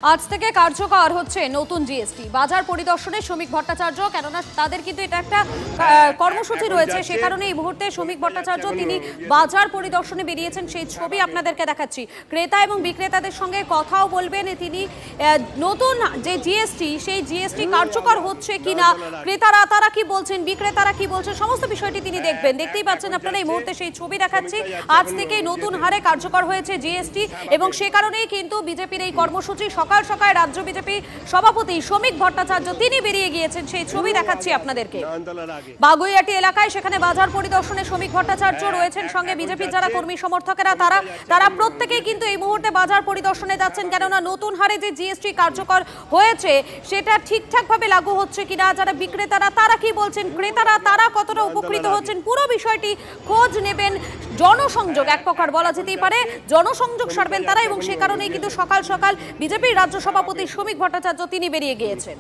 আজ থেকে কার্যকর হচ্ছে নতুন জিএসটি বাজার পরিদর্শনে শ্রমিক ভট্টাচার্য কেননা তাদের কিন্তু এটা একটা কর্মসূচি রয়েছে সে কারণে এই মুহূর্তে শ্রমিক ভট্টাচার্য তিনি বাজার পরিদর্শনে বেরিয়েছেন সেই ছবি আপনাদেরকে দেখাচ্ছি ক্রেতা এবং বিক্রেতাদের সঙ্গে কথাও বলবেন তিনি নতুন যে জিএসটি সেই জিএসটি কার্যকর হচ্ছে কিনা ক্রেতারা তারা কি বলছেন বিক্রেতারা কি বলছেন সমস্ত বিষয়টি তিনি দেখবেন দেখতেই পাচ্ছেন আপনারা এই মুহূর্তে সেই ছবি দেখাচ্ছি আজ থেকে নতুন হারে কার্যকর হয়েছে জিএসটি এবং সে কারণেই কিন্তু বিজেপির এই কর্মসূচি সকাল সকাল রাজ্য বিজেপি সভাপতি শ্রমিক ভট্টাচার্য তিনি বেরিয়ে গিয়েছেন সেই ছবি দেখাচ্ছি আপনাদেরকে বাগুইয়াটি এলাকায় সেখানে বাজার পরিদর্শনে শ্রমিক ভট্টাচার্য রয়েছেন সঙ্গে বিজেপির যারা কর্মী সমর্থকেরা তারা প্রত্যেকেই কিন্তু এই মুহূর্তে বাজার পরিদর্শনে যাচ্ছেন কেননা নতুন হারে যে জিএসটি কার্যকর হয়েছে সেটা ঠিকঠাক ভাবে লাগু হচ্ছে কিনা যারা বিক্রেতারা তারা কি বলছেন ক্রেতারা তারা কতটা উপকৃত হচ্ছেন পুরো বিষয়টি খোঁজ নেবেন জনসংযোগ এক প্রকার বলা যেতেই পারে জনসংযোগ সারবেন তারা এবং সে কারণেই কিন্তু সকাল সকাল বিজেপির রাজ্য সভাপতি শ্রমিক ভট্টাচার্য তিনি বেরিয়ে গিয়েছেন।